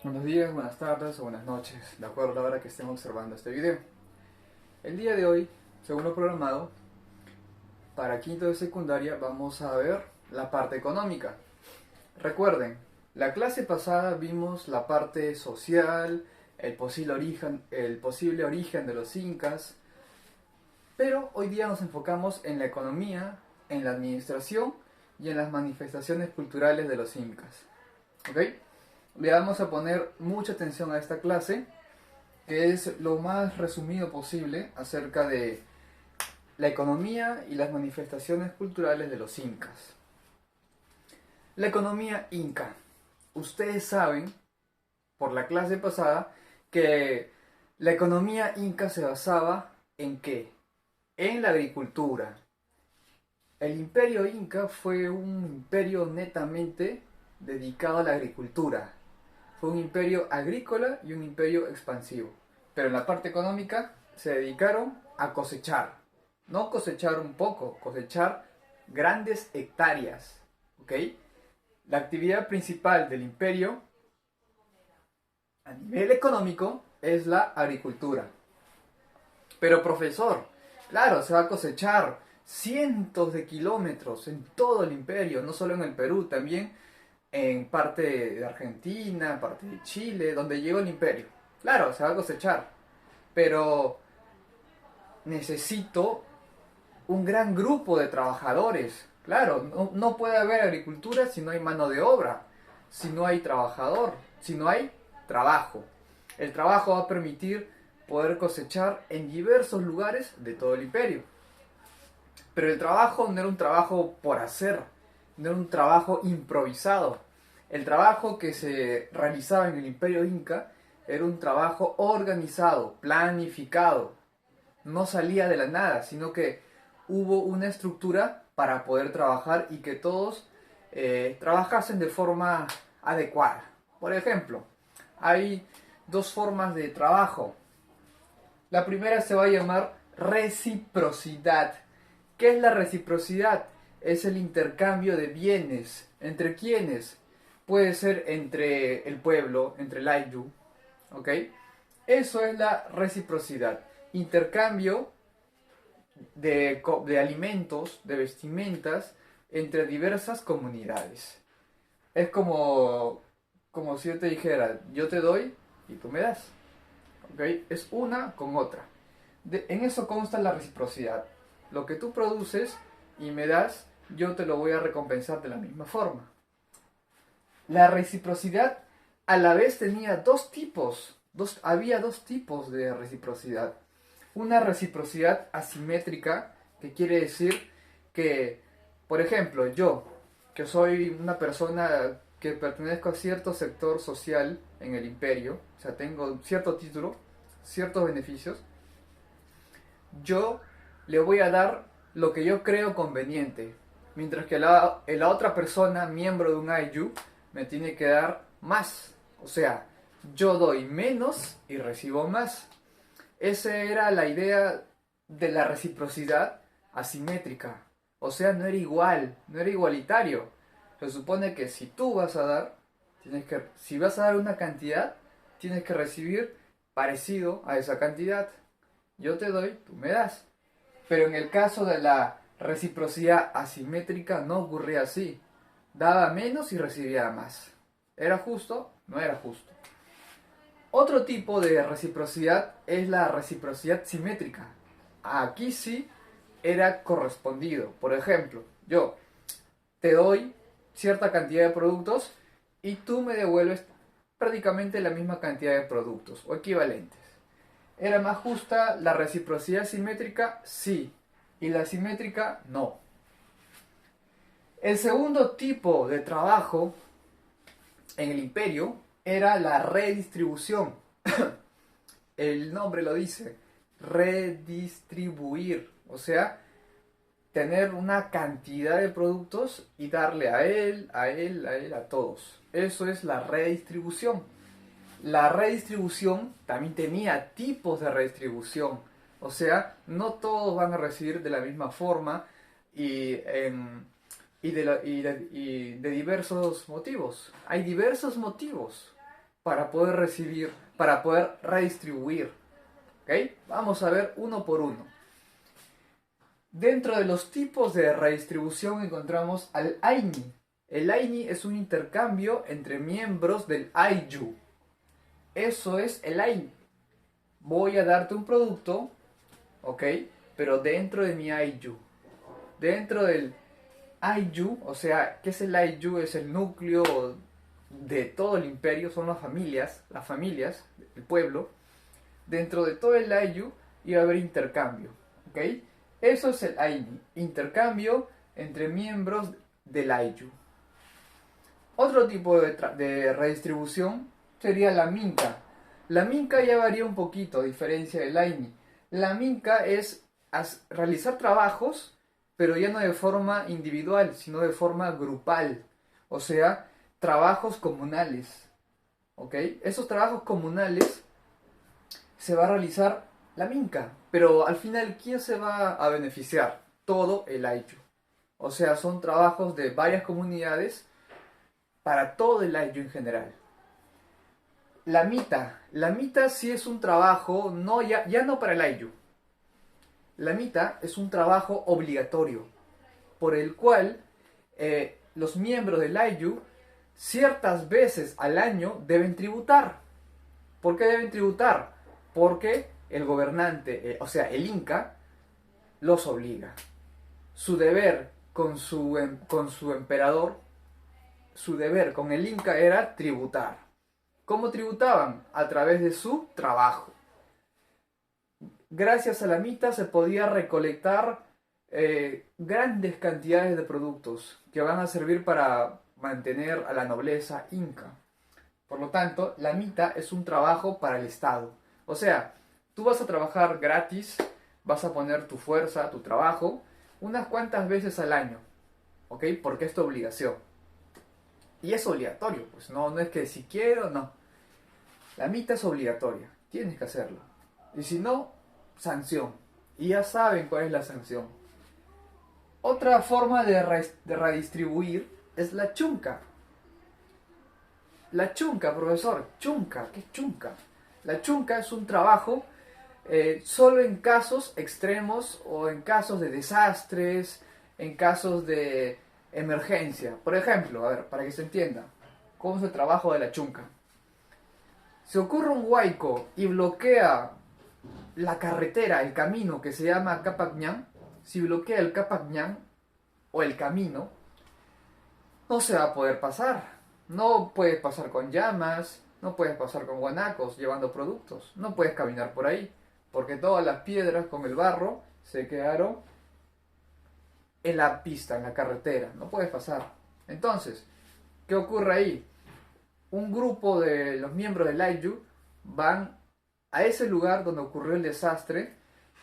Buenos días, buenas tardes o buenas noches, de acuerdo a la hora que estén observando este video. El día de hoy, según lo programado, para quinto de secundaria vamos a ver la parte económica. Recuerden, la clase pasada vimos la parte social, el posible origen de los incas, pero hoy día nos enfocamos en la economía, en la administración y en las manifestaciones culturales de los incas. ¿Ok? Le vamos a poner mucha atención a esta clase, que es lo más resumido posible acerca de la economía y las manifestaciones culturales de los incas. La economía inca. Ustedes saben, por la clase pasada, que la economía inca se basaba ¿en qué? En la agricultura. El imperio inca fue un imperio netamente dedicado a la agricultura. Fue un imperio agrícola y un imperio expansivo. Pero en la parte económica se dedicaron a cosechar. No cosechar un poco, cosechar grandes hectáreas. ¿Ok? La actividad principal del imperio a nivel económico es la agricultura. Pero profesor, claro, se va a cosechar cientos de kilómetros en todo el imperio, no solo en el Perú, también en parte de Argentina, parte de Chile, donde llegó el imperio. Claro, se va a cosechar, pero necesito un gran grupo de trabajadores. Claro, no puede haber agricultura si no hay mano de obra, si no hay trabajador, si no hay trabajo. El trabajo va a permitir poder cosechar en diversos lugares de todo el imperio. Pero el trabajo no era un trabajo por hacer, no era un trabajo improvisado. El trabajo que se realizaba en el imperio inca era un trabajo organizado, planificado. No salía de la nada, sino que hubo una estructura para poder trabajar y que todos trabajasen de forma adecuada. Por ejemplo, hay dos formas de trabajo. La primera se va a llamar reciprocidad. ¿Qué es la reciprocidad? Es el intercambio de bienes. ¿Entre quiénes? Puede ser entre el pueblo, entre el Ayllu, ¿ok? Eso es la reciprocidad. Intercambio de alimentos, de vestimentas, entre diversas comunidades. Es como si yo te dijera, yo te doy y tú me das. ¿Ok? Es una con otra. En eso consta la reciprocidad. Lo que tú produces y me das, yo te lo voy a recompensar de la misma forma. La reciprocidad a la vez tenía dos tipos. Había dos tipos de reciprocidad. Una reciprocidad asimétrica, que quiere decir que, por ejemplo, yo, que soy una persona que pertenezco a cierto sector social en el imperio, o sea, tengo cierto título, ciertos beneficios, yo le voy a dar lo que yo creo conveniente, mientras que la otra persona, miembro de un Ayllu, me tiene que dar más. O sea, yo doy menos y recibo más. Esa era la idea de la reciprocidad asimétrica. O sea, no era igual, no era igualitario. Se supone que si tú vas a dar, si vas a dar una cantidad, tienes que recibir parecido a esa cantidad. Yo te doy, tú me das. Pero en el caso de la reciprocidad asimétrica no ocurría así. Daba menos y recibía más. ¿Era justo? No era justo. Otro tipo de reciprocidad es la reciprocidad simétrica. Aquí sí era correspondido. Por ejemplo, yo te doy cierta cantidad de productos y tú me devuelves prácticamente la misma cantidad de productos o equivalentes. ¿Era más justa la reciprocidad simétrica? Sí. Y la simétrica, no. El segundo tipo de trabajo en el imperio era la redistribución. El nombre lo dice, redistribuir. O sea, tener una cantidad de productos y darle a él, a él, a él, a todos. Eso es la redistribución. La redistribución también tenía tipos de redistribución. O sea, no todos van a recibir de la misma forma y de diversos motivos. Hay diversos motivos para poder recibir, para poder redistribuir. ¿Ok? Vamos a ver uno por uno. Dentro de los tipos de redistribución encontramos al Aini. El Aini es un intercambio entre miembros del Aiju. Eso es el Aini. Voy a darte un producto, ¿ok? Pero dentro de mi Aiju. Dentro del Aiju, o sea, ¿qué es el Aiju? Es el núcleo de todo el imperio, son las familias, el pueblo. Dentro de todo el Aiju iba a haber intercambio, ¿ok? Eso es el Aini, intercambio entre miembros del Aiju. Otro tipo de redistribución sería la Minca. La Minca ya varía un poquito, a diferencia del Aini. La Minca es realizar trabajos, pero ya no de forma individual, sino de forma grupal. O sea, trabajos comunales. ¿Ok? Esos trabajos comunales se va a realizar la Minca. Pero al final, ¿quién se va a beneficiar? Todo el Aiju. O sea, son trabajos de varias comunidades para todo el Aiju en general. La mita sí es un trabajo, no, ya no para el Aiju. La mita es un trabajo obligatorio, por el cual los miembros del Aiju ciertas veces al año deben tributar. ¿Por qué deben tributar? Porque el gobernante, o sea, el Inca, los obliga. Su deber con su emperador, su deber con el Inca era tributar. ¿Cómo tributaban? A través de su trabajo. Gracias a la mita se podía recolectar grandes cantidades de productos que van a servir para mantener a la nobleza inca. Por lo tanto, la mita es un trabajo para el Estado. O sea, tú vas a trabajar gratis, vas a poner tu fuerza, tu trabajo, unas cuantas veces al año, ¿ok? Porque es tu obligación. Y es obligatorio, pues no es que si quiero, no. La mita es obligatoria, tienes que hacerlo. Y si no, sanción. Y ya saben cuál es la sanción. Otra forma de redistribuir es la chunca. La chunca, profesor, chunca, ¿qué es chunca? La chunca es un trabajo solo en casos extremos o en casos de desastres, en casos de emergencia. Por ejemplo, a ver, para que se entienda, ¿cómo es el trabajo de la chunca? Si ocurre un huaico y bloquea la carretera, el camino que se llama Capacñán, si bloquea el Capacñán o el camino, no se va a poder pasar. No puedes pasar con llamas, no puedes pasar con guanacos llevando productos, no puedes caminar por ahí, porque todas las piedras con el barro se quedaron en la pista, en la carretera, no puedes pasar. Entonces, ¿qué ocurre ahí? Un grupo de los miembros del Aiju van a ese lugar donde ocurrió el desastre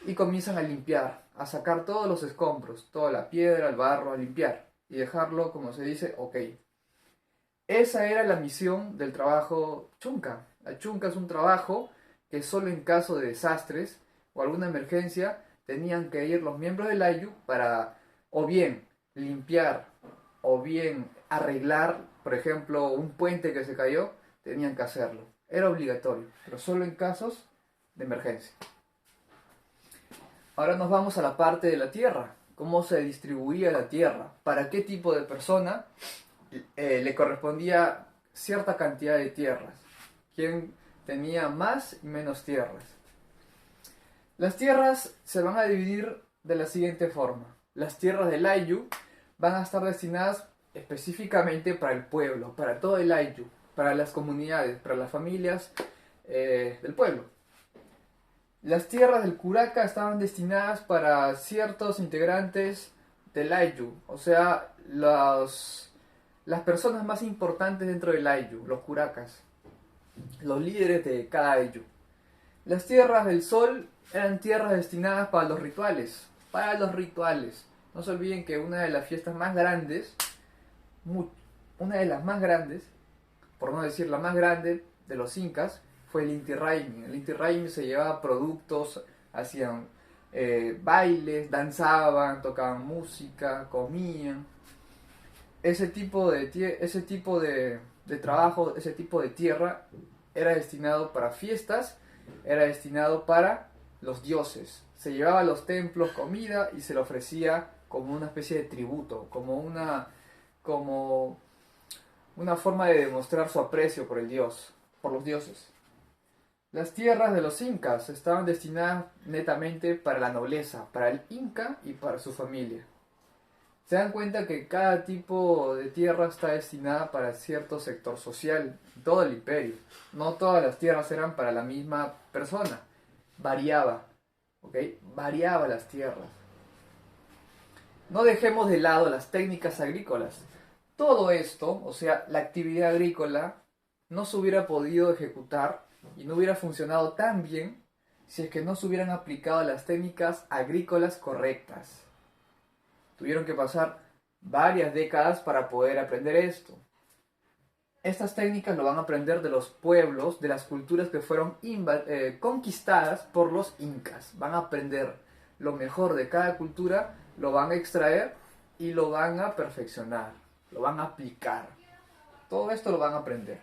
y comienzan a limpiar, a sacar todos los escombros, toda la piedra, el barro, a limpiar y dejarlo, como se dice, ok. Esa era la misión del trabajo chunca. La chunca es un trabajo que solo en caso de desastres o alguna emergencia tenían que ir los miembros del Aiju para o bien limpiar o bien arreglar, por ejemplo, un puente que se cayó, tenían que hacerlo. Era obligatorio, pero solo en casos de emergencia. Ahora nos vamos a la parte de la tierra. ¿Cómo se distribuía la tierra? ¿Para qué tipo de persona le correspondía cierta cantidad de tierras? ¿Quién tenía más y menos tierras? Las tierras se van a dividir de la siguiente forma. Las tierras del Aiju van a estar destinadas específicamente para el pueblo, para todo el Aiju, para las comunidades, para las familias del pueblo. Las tierras del Curaca estaban destinadas para ciertos integrantes del Aiju, o sea, las personas más importantes dentro del Aiju, los Curacas, los líderes de cada Aiju. Las tierras del Sol eran tierras destinadas para los rituales, No se olviden que una de las fiestas más grandes, por no decir la más grande de los incas, fue el Inti Raymi. El Inti Raymi se llevaba productos, hacían bailes, danzaban, tocaban música, comían. ese tipo de trabajo, ese tipo de tierra era destinado para fiestas, era destinado para los dioses. Se llevaba a los templos comida y se le ofrecía como una especie de tributo, como una forma de demostrar su aprecio por el dios, por los dioses. Las tierras de los incas estaban destinadas netamente para la nobleza, para el inca y para su familia. Se dan cuenta que cada tipo de tierra está destinada para cierto sector social, en todo el imperio. No todas las tierras eran para la misma persona. Variaba, ¿ok? Variaba las tierras. No dejemos de lado las técnicas agrícolas. Todo esto, o sea, la actividad agrícola, no se hubiera podido ejecutar y no hubiera funcionado tan bien si es que no se hubieran aplicado las técnicas agrícolas correctas. Tuvieron que pasar varias décadas para poder aprender esto. Estas técnicas lo van a aprender de los pueblos, de las culturas que fueron conquistadas por los incas. Van a aprender lo mejor de cada cultura, lo van a extraer y lo van a perfeccionar, lo van a aplicar. Todo esto lo van a aprender.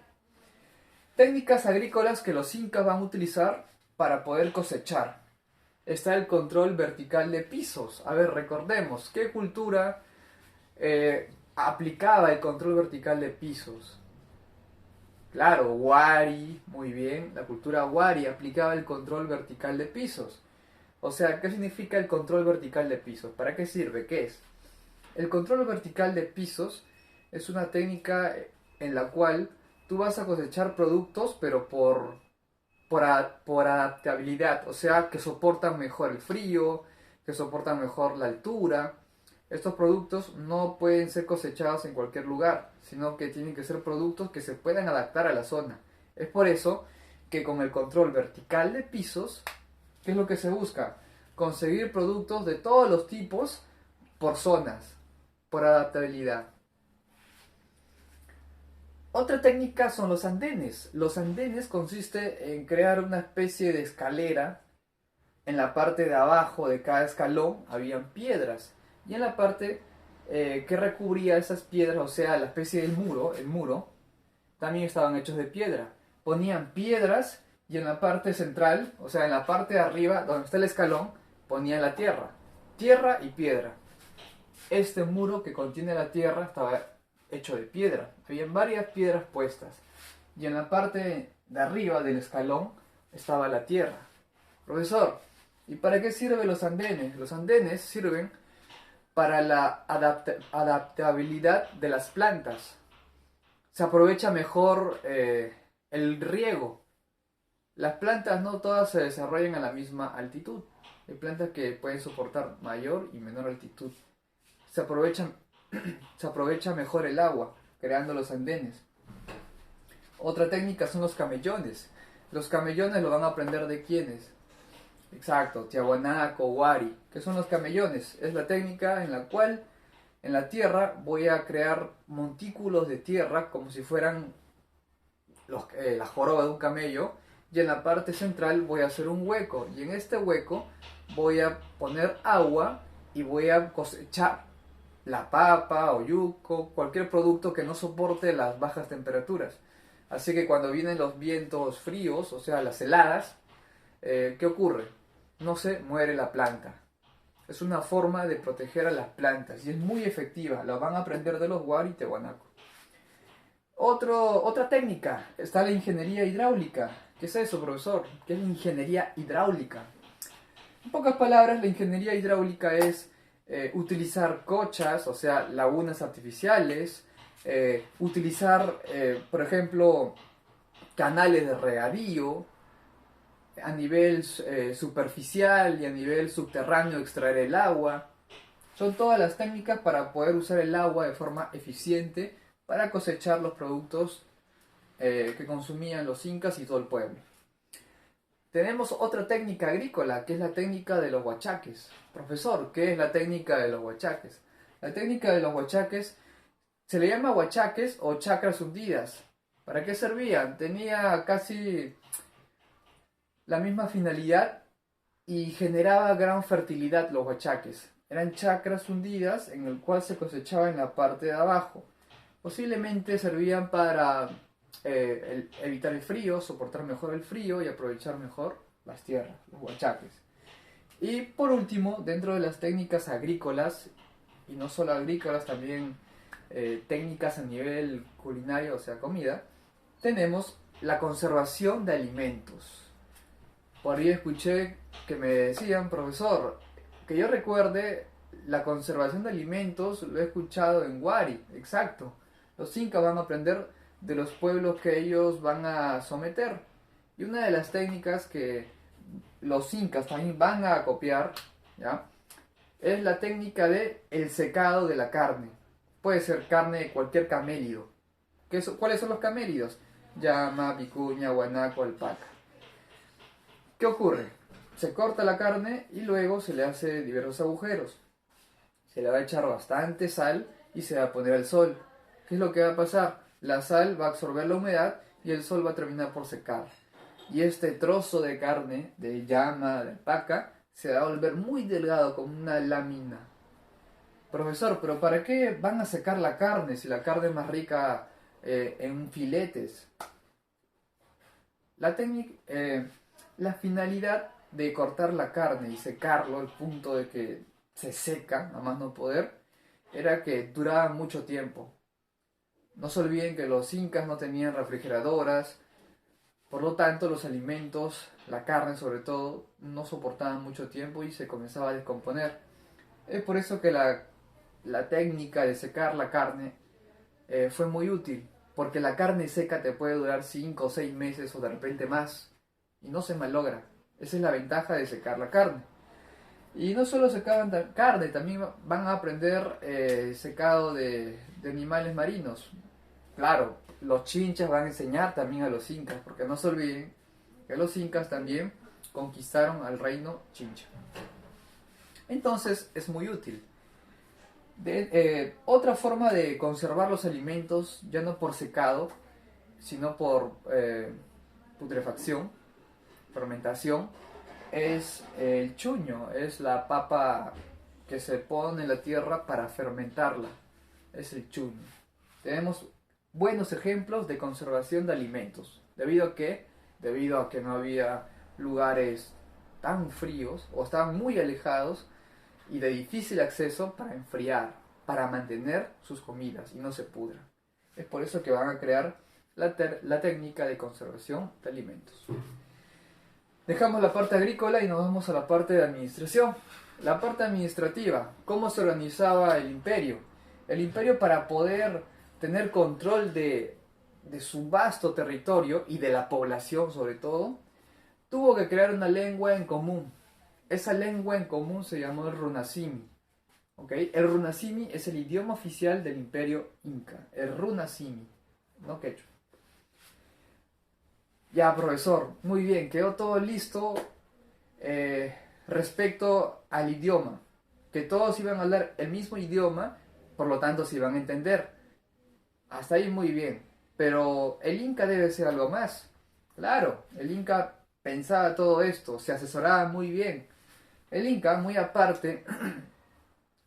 Técnicas agrícolas que los incas van a utilizar para poder cosechar. Está el control vertical de pisos. A ver, recordemos, ¿qué cultura aplicaba el control vertical de pisos? Claro, Wari, muy bien, la cultura Wari aplicaba el control vertical de pisos. O sea, ¿qué significa el control vertical de pisos? ¿Para qué sirve? ¿Qué es? El control vertical de pisos es una técnica en la cual tú vas a cosechar productos, pero por adaptabilidad, o sea, que soportan mejor el frío, que soportan mejor la altura. Estos productos no pueden ser cosechados en cualquier lugar, sino que tienen que ser productos que se puedan adaptar a la zona. Es por eso que con el control vertical de pisos, ¿qué es lo que se busca? Conseguir productos de todos los tipos por zonas, por adaptabilidad. Otra técnica son los andenes. Los andenes consiste en crear una especie de escalera. En la parte de abajo de cada escalón habían piedras y en la parte que recubría esas piedras, o sea, la especie del muro, el muro, también estaban hechos de piedra. Ponían piedras y en la parte central, o sea, en la parte de arriba, donde está el escalón, ponían la tierra. Tierra y piedra. Este muro que contiene la tierra estaba hecho de piedra. Habían varias piedras puestas. Y en la parte de arriba del escalón estaba la tierra. Profesor, ¿y para qué sirven los andenes? Los andenes sirven para la adaptabilidad de las plantas. Se aprovecha mejor el riego. Las plantas no todas se desarrollan a la misma altitud. Hay plantas que pueden soportar mayor y menor altitud. Se aprovecha, se aprovecha mejor el agua, creando los andenes. Otra técnica son los camellones. Los camellones lo van a aprender de quiénes. Exacto, Tiahuanaco, Wari. ¿Qué son los camellones? Es la técnica en la cual en la tierra voy a crear montículos de tierra como si fueran la joroba de un camello. Y en la parte central voy a hacer un hueco. Y en este hueco voy a poner agua y voy a cosechar la papa o yuco, cualquier producto que no soporte las bajas temperaturas. Así que cuando vienen los vientos fríos, o sea, las heladas, ¿qué ocurre? No se muere la planta. Es una forma de proteger a las plantas y es muy efectiva. Lo van a aprender de los Wari y Tiahuanaco. Otra técnica está la ingeniería hidráulica. ¿Qué es eso, profesor? ¿Qué es la ingeniería hidráulica? En pocas palabras, la ingeniería hidráulica es utilizar cochas, o sea, lagunas artificiales, utilizar, por ejemplo, canales de regadío, a nivel superficial y a nivel subterráneo extraer el agua. Son todas las técnicas para poder usar el agua de forma eficiente para cosechar los productos que consumían los incas y todo el pueblo. Tenemos otra técnica agrícola, que es la técnica de los huachaques. Profesor, ¿qué es la técnica de los huachaques? La técnica de los huachaques se le llama huachaques o chacras hundidas. ¿Para qué servían? Tenía casi la misma finalidad y generaba gran fertilidad los huachaques. Eran chacras hundidas en el cual se cosechaba en la parte de abajo. Posiblemente servían para evitar el frío, soportar mejor el frío y aprovechar mejor las tierras, los huachaques. Y por último, dentro de las técnicas agrícolas, y no solo agrícolas, también técnicas a nivel culinario, o sea, comida, tenemos la conservación de alimentos. Por ahí escuché que me decían, profesor, que yo recuerde, la conservación de alimentos lo he escuchado en Wari, exacto. Los incas van a aprender de los pueblos que ellos van a someter. Y una de las técnicas que los incas también van a copiar, ¿ya?, es la técnica de el secado de la carne. Puede ser carne de cualquier camélido. ¿Cuáles son los camélidos? Llama, vicuña, guanaco, alpaca. ¿Qué ocurre? Se corta la carne y luego se le hace diversos agujeros. Se le va a echar bastante sal y se va a poner al sol. ¿Qué es lo que va a pasar? La sal va a absorber la humedad y el sol va a terminar por secar. Y este trozo de carne, de llama, de alpaca, se va a volver muy delgado como una lámina. Profesor, ¿pero para qué van a secar la carne si la carne es más rica en filetes? La finalidad de cortar la carne y secarlo al punto de que se seca, a más no poder, era que duraba mucho tiempo. No se olviden que los incas no tenían refrigeradoras, por lo tanto los alimentos, la carne sobre todo, no soportaban mucho tiempo y se comenzaba a descomponer. Es por eso que la técnica de secar la carne fue muy útil, porque la carne seca te puede durar 5 o 6 meses o de repente más y no se malogra. Esa es la ventaja de secar la carne. Y no solo secaban carne, también van a aprender secado de animales marinos. Claro, los chinchas van a enseñar también a los incas, porque no se olviden que los incas también conquistaron al reino chincha. Entonces es muy útil. Otra forma de conservar los alimentos, ya no por secado, sino por putrefacción, fermentación, es el chuño, es la papa que se pone en la tierra para fermentarla, es el chuño. Tenemos buenos ejemplos de conservación de alimentos, debido a que no había lugares tan fríos o estaban muy alejados y de difícil acceso para enfriar, para mantener sus comidas y no se pudran. Es por eso que van a crear la técnica de conservación de alimentos. Dejamos la parte agrícola y nos vamos a la parte de administración. La parte administrativa, ¿cómo se organizaba el imperio? El imperio, para poder tener control de su vasto territorio y de la población sobre todo, tuvo que crear una lengua en común. Esa lengua en común se llamó el runasimi. ¿Okay? El runasimi es el idioma oficial del imperio inca. El runasimi, no quechua. Ya, profesor, muy bien, quedó todo listo respecto al idioma. Que todos iban a hablar el mismo idioma, por lo tanto se iban a entender. Hasta ahí muy bien. Pero el Inca debe ser algo más. Claro, el Inca pensaba todo esto, se asesoraba muy bien. El Inca, muy aparte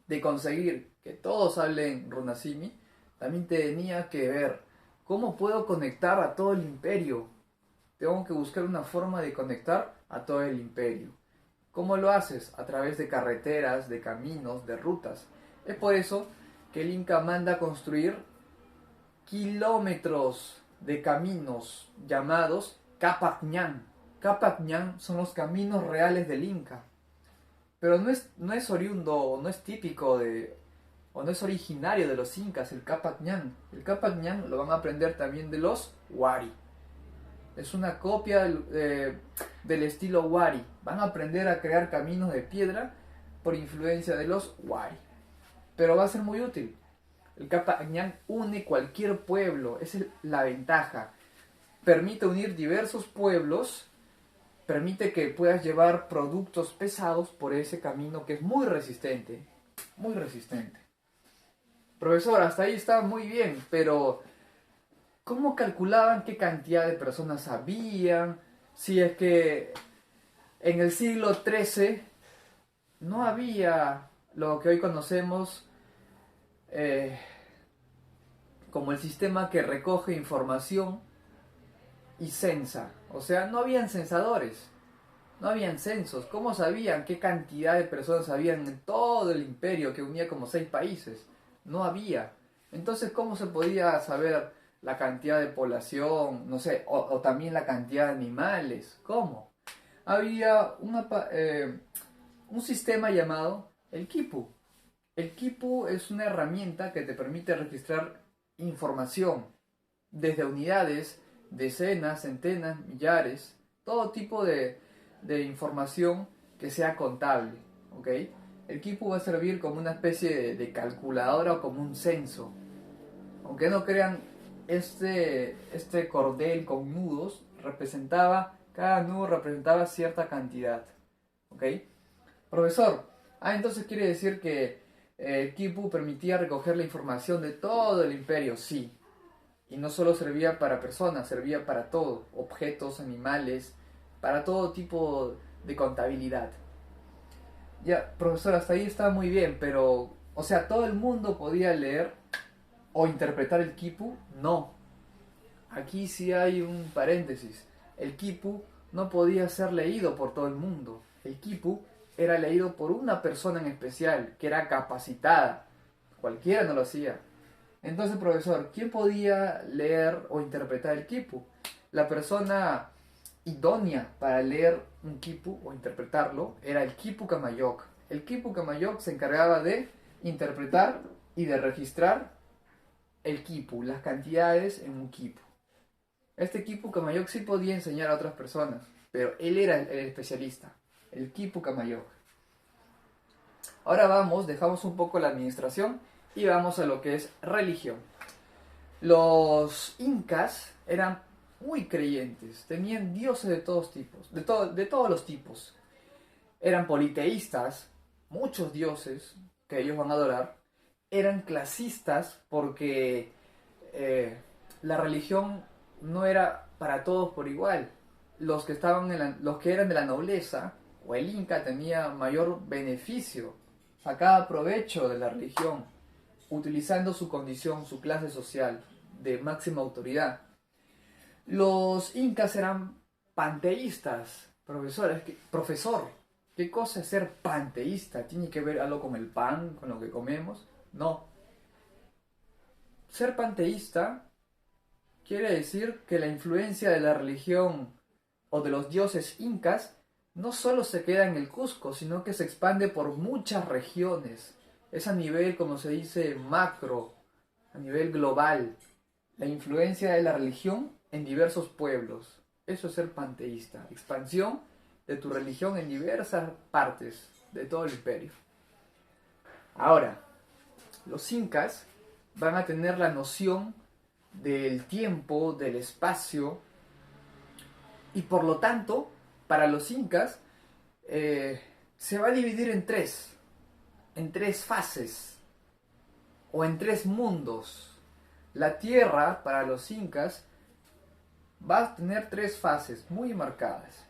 de conseguir que todos hablen runasimi, también tenía que ver cómo puedo conectar a todo el imperio. Tengo que buscar una forma de conectar a todo el imperio. ¿Cómo lo haces? A través de carreteras, de caminos, de rutas. Es por eso que el Inca manda a construir kilómetros de caminos llamados Capacñán. Capacñán son los caminos reales del Inca. Pero no es oriundo, no es típico o no es originario de los incas el Capacñán. El Capacñán lo van a aprender también de los Wari. Es una copia del estilo Wari. Van a aprender a crear caminos de piedra por influencia de los Wari. Pero va a ser muy útil. El Capacñán une cualquier pueblo. Esa es la ventaja. Permite unir diversos pueblos. Permite que puedas llevar productos pesados por ese camino que es muy resistente. Muy resistente. Profesor, hasta ahí está muy bien, pero ¿cómo calculaban qué cantidad de personas habían? Si es que en el siglo XIII no había lo que hoy conocemos como el sistema que recoge información y censa. O sea, no habían censadores, no habían censos. ¿Cómo sabían qué cantidad de personas habían en todo el imperio que unía como 6 países? No había. Entonces, ¿cómo se podía saber la cantidad de población? No sé, o también la cantidad de animales. ¿Cómo? Había un sistema llamado el Kipu. El Kipu es una herramienta que te permite registrar información desde unidades, decenas, centenas, millares, todo tipo de información que sea contable, ¿ok? El Kipu va a servir como una especie de calculadora o como un censo. Aunque no crean, este cordel con nudos cada nudo representaba cierta cantidad, ¿ok? Profesor, entonces quiere decir que el Kipu permitía recoger la información de todo el imperio, sí. Y no solo servía para personas, servía para todo, objetos, animales, para todo tipo de contabilidad. Ya, profesor, hasta ahí está muy bien, pero, o sea, ¿todo el mundo podía leer o interpretar el Kipu? No. Aquí sí hay un paréntesis. El Kipu no podía ser leído por todo el mundo. El Kipu era leído por una persona en especial, que era capacitada. Cualquiera no lo hacía. Entonces, profesor, ¿quién podía leer o interpretar el Kipu? La persona idónea para leer un Kipu o interpretarlo era el Kipu Kamayok. El Kipu Kamayok se encargaba de interpretar y de registrar el Kipu, las cantidades en un Kipu. Este Kipu Kamayok sí podía enseñar a otras personas, pero él era el especialista, el Kipu Kamayok. Ahora dejamos un poco la administración y vamos a lo que es religión. Los incas eran muy creyentes, tenían dioses de todos tipos, de todos los tipos. Eran politeístas, muchos dioses que ellos van a adorar. Eran clasistas porque la religión no era para todos por igual. Los que eran de la nobleza o el inca tenía mayor beneficio, sacaba provecho de la religión, utilizando su condición, su clase social de máxima autoridad. Los incas eran panteístas. Profesor, ¿qué cosa es ser panteísta? ¿Tiene que ver algo con el pan, con lo que comemos? No. Ser panteísta quiere decir que la influencia de la religión o de los dioses incas no solo se queda en el Cusco, sino que se expande por muchas regiones. Es a nivel, como se dice, macro, a nivel global. La influencia de la religión en diversos pueblos. Eso es ser panteísta. Expansión de tu religión en diversas partes de todo el imperio. Ahora, los incas van a tener la noción del tiempo, del espacio, y por lo tanto, para los incas, se va a dividir en tres fases, o en tres mundos. La tierra, para los incas, va a tener tres fases muy marcadas.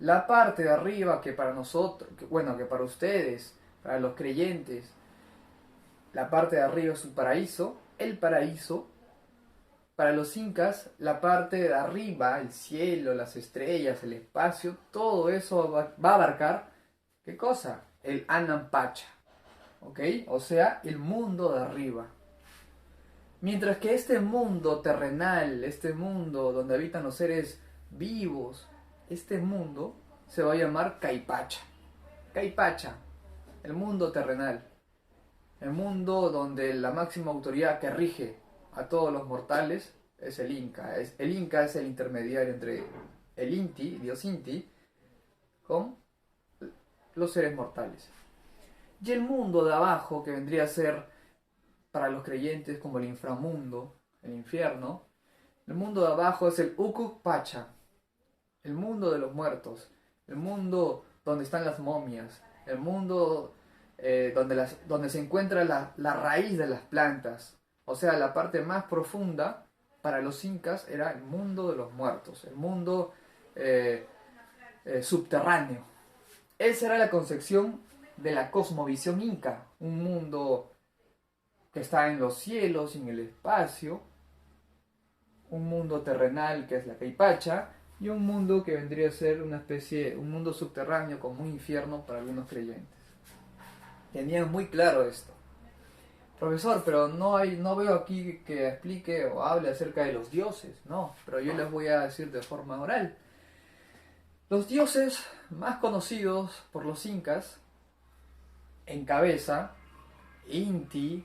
La parte de arriba que para nosotros, que para ustedes, para los creyentes, la parte de arriba es su paraíso, el paraíso. Para los incas, la parte de arriba, el cielo, las estrellas, el espacio, todo eso va a abarcar, ¿qué cosa? El Anampacha, ¿ok? O sea, el mundo de arriba. Mientras que este mundo terrenal, este mundo donde habitan los seres vivos, este mundo se va a llamar Caipacha. Caipacha, el mundo terrenal. El mundo donde la máxima autoridad que rige a todos los mortales es el Inca. El Inca es el intermediario entre el Inti, Dios Inti, con los seres mortales. Y el mundo de abajo, que vendría a ser para los creyentes como el inframundo, el infierno, el mundo de abajo es el Ukuk Pacha, el mundo de los muertos, el mundo donde están las momias, el mundo donde se encuentra la raíz de las plantas. O sea, la parte más profunda para los incas era el mundo de los muertos, el mundo subterráneo. Esa era la concepción de la cosmovisión inca, un mundo que está en los cielos y en el espacio, un mundo terrenal que es la Caipacha, y un mundo que vendría a ser una especie, un mundo subterráneo como un infierno para algunos creyentes. Tenían muy claro esto. Profesor, pero no veo aquí que explique o hable acerca de los dioses, no, pero yo les voy a decir de forma oral. Los dioses más conocidos por los incas, en cabeza, Inti,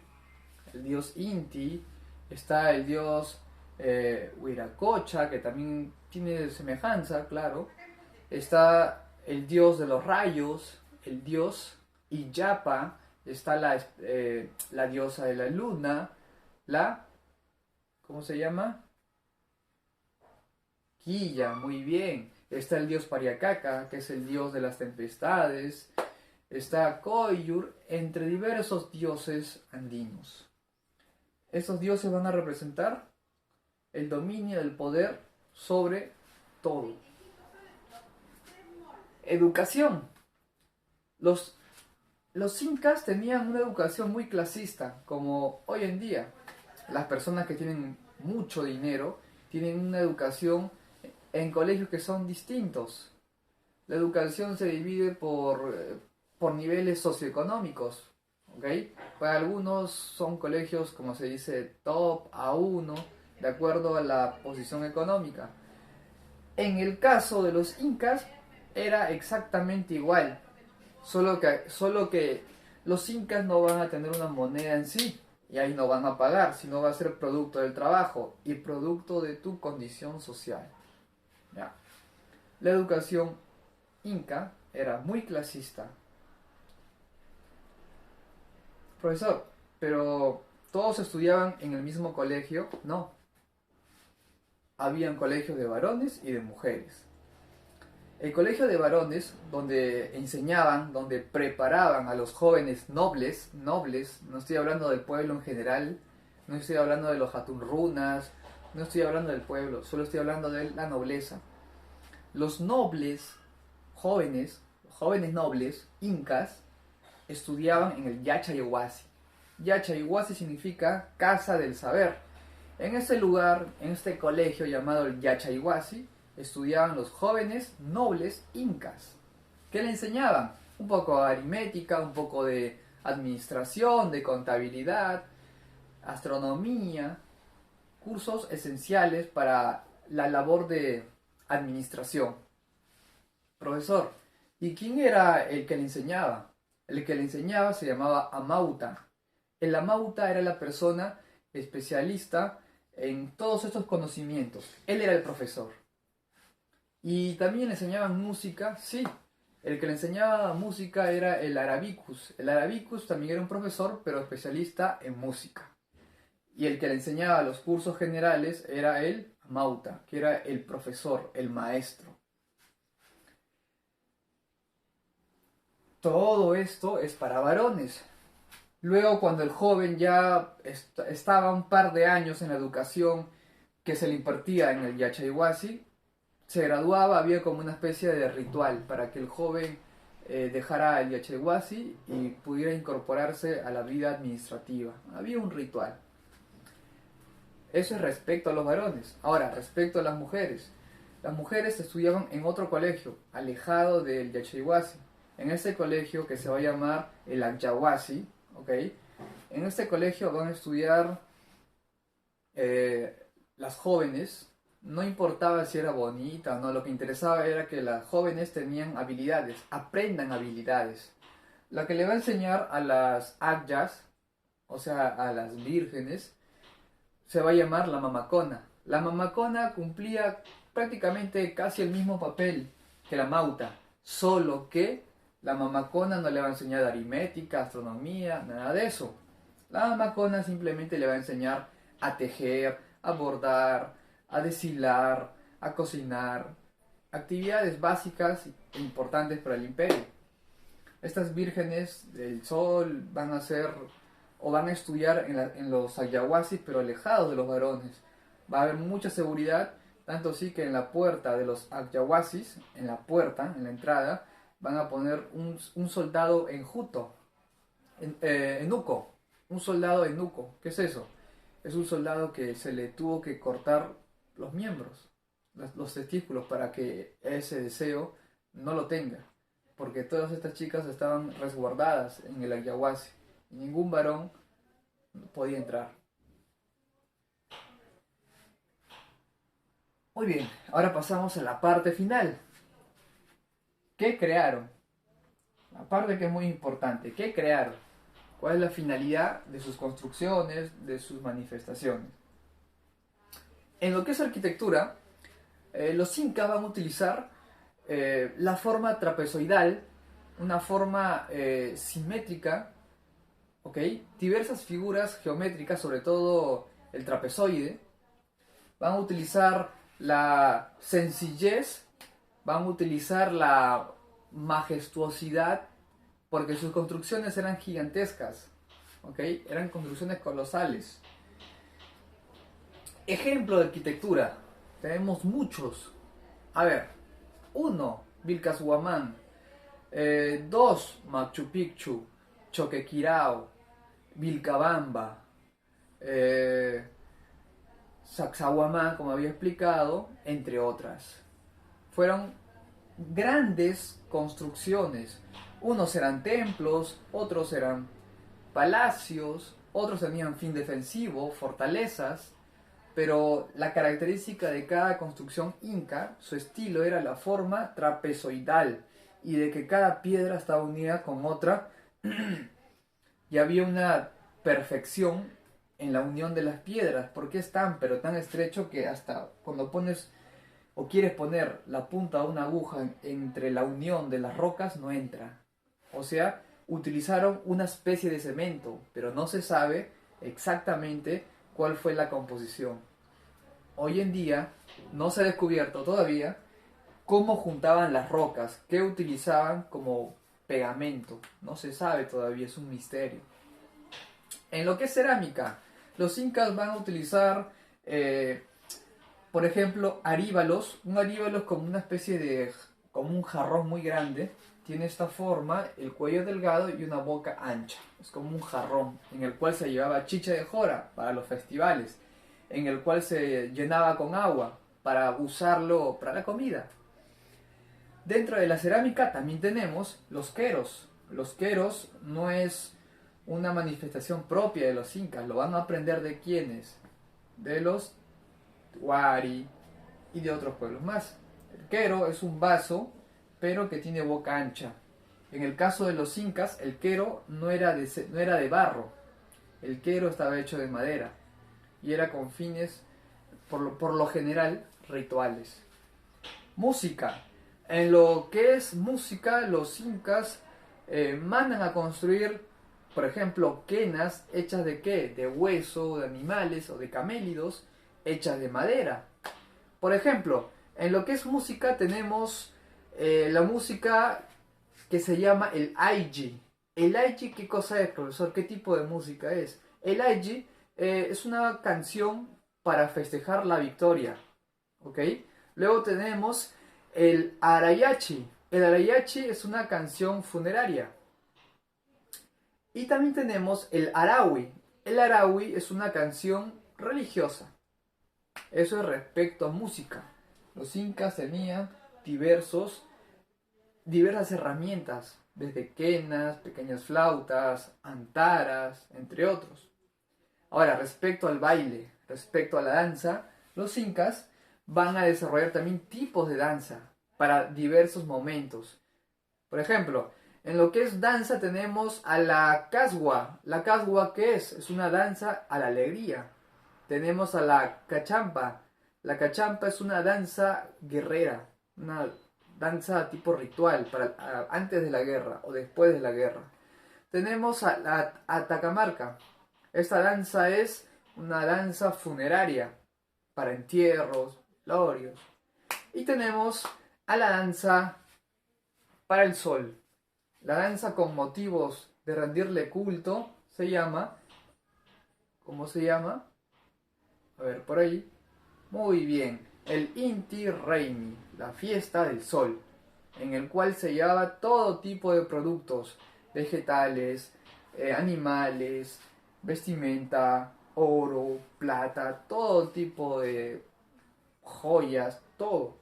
el dios Inti, está el dios Huiracocha, que también tiene semejanza, claro, está el dios de los rayos, el dios Iyapa, está la diosa de la luna, ¿cómo se llama? Quilla, muy bien. Está el dios Pariacaca, que es el dios de las tempestades. Está Coyur, entre diversos dioses andinos. Estos dioses van a representar el dominio del poder sobre todo. Educación. Los incas tenían una educación muy clasista, como hoy en día. Las personas que tienen mucho dinero tienen una educación en colegios que son distintos. La educación se divide por niveles socioeconómicos, ¿ok? Para algunos son colegios, como se dice, top A1, de acuerdo a la posición económica. En el caso de los incas era exactamente igual, solo que los incas no van a tener una moneda en sí, y ahí no van a pagar, sino va a ser producto del trabajo y producto de tu condición social. ¿Ya? La educación inca era muy clasista. Profesor, pero ¿todos estudiaban en el mismo colegio? No. Habían colegios de varones y de mujeres. El colegio de varones, donde enseñaban, donde preparaban a los jóvenes nobles, no estoy hablando del pueblo en general, no estoy hablando de los hatunrunas, no estoy hablando del pueblo, solo estoy hablando de la nobleza. Los nobles jóvenes nobles, incas, estudiaban en el Yachaywasi. Yachaywasi significa casa del saber. En este lugar, en este colegio llamado el Yachaywasi, estudiaban los jóvenes nobles incas. ¿Qué le enseñaban? Un poco de aritmética, un poco de administración, de contabilidad, astronomía, cursos esenciales para la labor de administración. Profesor, ¿y quién era el que le enseñaba? El que le enseñaba se llamaba Amauta. El Amauta era la persona especialista en todos estos conocimientos. Él era el profesor. Y también le enseñaban música, sí. El que le enseñaba música era el Arabicus. El Arabicus también era un profesor, pero especialista en música. Y el que le enseñaba los cursos generales era el Amauta, que era el profesor, el maestro. Todo esto es para varones. Luego, cuando el joven ya estaba un par de años en la educación que se le impartía en el Yachaywasi, se graduaba, había como una especie de ritual para que el joven dejara el Yachaywasi y pudiera incorporarse a la vida administrativa. Había un ritual. Eso es respecto a los varones. Ahora, respecto a las mujeres. Las mujeres estudiaban en otro colegio, alejado del Yachaywasi. En ese colegio que se va a llamar el Akyawasi, ¿ok? En este colegio van a estudiar las jóvenes. No importaba si era bonita o no, lo que interesaba era que las jóvenes tenían habilidades, aprendan habilidades. La que le va a enseñar a las Akyas, o sea, a las vírgenes, se va a llamar la mamacona. La mamacona cumplía prácticamente casi el mismo papel que la mauta, solo que la mamacona no le va a enseñar aritmética, astronomía, nada de eso. La mamacona simplemente le va a enseñar a tejer, a bordar, a deshilar, a cocinar, actividades básicas e importantes para el imperio. Estas vírgenes del sol van a ser o van a estudiar en los ayahuasis, pero alejados de los varones. Va a haber mucha seguridad, tanto así que en la puerta de los ayahuasis, en la puerta, en la entrada, van a poner un soldado enjuto, enuco, un soldado enuco. ¿Qué es eso? Es un soldado que se le tuvo que cortar los miembros, los testículos, para que ese deseo no lo tenga. Porque todas estas chicas estaban resguardadas en el ayahuasca y ningún varón podía entrar. Muy bien, ahora pasamos a la parte final. ¿Qué crearon? La parte que es muy importante. ¿Qué crearon? ¿Cuál es la finalidad de sus construcciones, de sus manifestaciones? En lo que es arquitectura, los incas van a utilizar la forma trapezoidal, una forma simétrica, ¿ok? Diversas figuras geométricas, sobre todo el trapezoide. Van a utilizar la sencillez, van a utilizar la majestuosidad, porque sus construcciones eran gigantescas, ¿ok? Eran construcciones colosales. Ejemplo de arquitectura, tenemos muchos. A ver, 1, Vilcashuamán. 2, Machu Picchu, Choquequirao, Vilcabamba, Sacsayhuamán, como había explicado, entre otras. Fueron grandes construcciones. Unos eran templos, otros eran palacios, otros tenían fin defensivo, fortalezas, pero la característica de cada construcción inca, su estilo era la forma trapezoidal y de que cada piedra estaba unida con otra y había una perfección en la unión de las piedras, porque es tan pero tan estrecho que hasta cuando pones o quieres poner la punta de una aguja entre la unión de las rocas no entra. O sea, utilizaron una especie de cemento, pero no se sabe exactamente cuál fue la composición. Hoy en día no se ha descubierto todavía cómo juntaban las rocas, qué utilizaban como pegamento. No se sabe todavía, es un misterio. En lo que es cerámica, los incas van a utilizar, por ejemplo, aríbalos. Un aríbalo es como una especie de, como un jarrón muy grande. Tiene esta forma, el cuello delgado y una boca ancha. Es como un jarrón en el cual se llevaba chicha de jora para los festivales, en el cual se llenaba con agua para usarlo para la comida. Dentro de la cerámica también tenemos los queros. Los queros no es una manifestación propia de los incas, lo van a aprender de quiénes, de los Wari y de otros pueblos más. El quero es un vaso, pero que tiene boca ancha. En el caso de los incas, el quero no era de barro, el quero estaba hecho de madera y era con fines, por lo general, rituales. Música. En lo que es música, los incas mandan a construir, por ejemplo, quenas hechas de qué? De hueso, de animales o de camélidos, hechas de madera. Por ejemplo, en lo que es música tenemos la música que se llama el aiji. El aiji, ¿qué cosa es, profesor? ¿Qué tipo de música es? El aiji es una canción para festejar la victoria, ¿ok? Luego tenemos el arayachi. El arayachi es una canción funeraria. Y también tenemos el arawi. El arawi es una canción religiosa. Eso es respecto a música. Los incas tenían diversas herramientas, desde quenas, pequeñas flautas, antaras, entre otros. Ahora, respecto al baile, respecto a la danza, los incas van a desarrollar también tipos de danza para diversos momentos. Por ejemplo, en lo que es danza tenemos a la caswa. ¿La caswa qué es? Es una danza a la alegría. Tenemos a la cachampa. La cachampa es una danza guerrera, una danza tipo ritual para antes de la guerra o después de la guerra. Tenemos a la atacamarca. Esta danza es una danza funeraria para entierros, velorios. Y tenemos a la danza para el sol. La danza con motivos de rendirle culto se llama, ¿cómo se llama? A ver, por ahí. Muy bien, el Inti Raymi, la fiesta del sol. en el cual se llevaba todo tipo de productos, vegetales, animales, vestimenta, oro, plata, todo tipo de joyas, todo,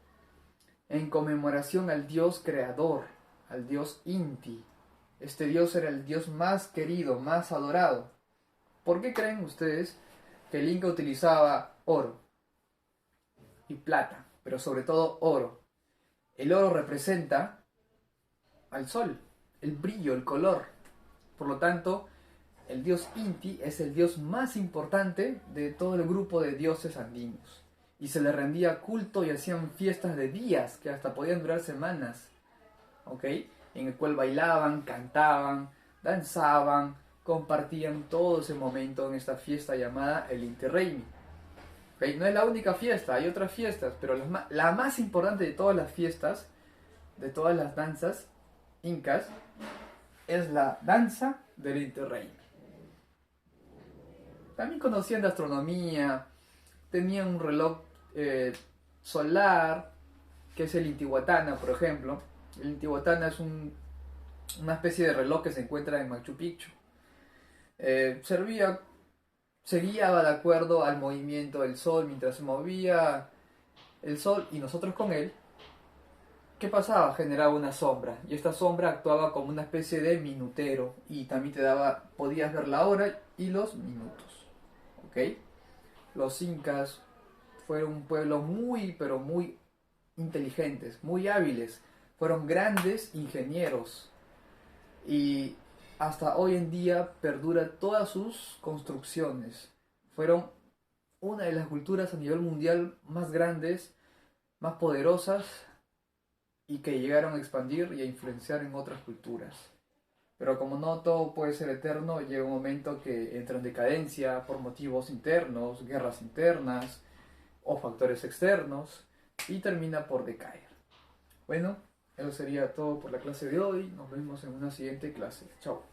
en conmemoración al dios creador, al dios Inti. Este dios era el dios más querido, más adorado. ¿Por qué creen ustedes que el Inca utilizaba oro y plata, pero sobre todo oro? El oro representa al sol, el brillo, el color. Por lo tanto, el dios Inti es el dios más importante de todo el grupo de dioses andinos. Y se le rendía culto y hacían fiestas de días que hasta podían durar semanas, ¿ok? En el cual bailaban, cantaban, danzaban, compartían todo ese momento en esta fiesta llamada el Inti Raymi. ¿Ok? No es la única fiesta, hay otras fiestas, pero la más importante de todas las fiestas, de todas las danzas incas, es la danza del Inti Raymi. También conocían de astronomía, tenían un reloj solar, que es el Intihuatana, por ejemplo. El Intihuatana es una especie de reloj que se encuentra en Machu Picchu. Se guiaba de acuerdo al movimiento del sol mientras se movía el sol y nosotros con él. ¿Qué pasaba? Generaba una sombra y esta sombra actuaba como una especie de minutero y también podías ver la hora y los minutos. ¿Ok? Los incas fueron un pueblo muy, pero muy inteligentes, muy hábiles. Fueron grandes ingenieros y hasta hoy en día perdura todas sus construcciones. Fueron una de las culturas a nivel mundial más grandes, más poderosas y que llegaron a expandir y a influenciar en otras culturas. Pero como no todo puede ser eterno, llega un momento que entra en decadencia por motivos internos, guerras internas o factores externos y termina por decaer. Bueno, eso sería todo por la clase de hoy. Nos vemos en una siguiente clase. Chao.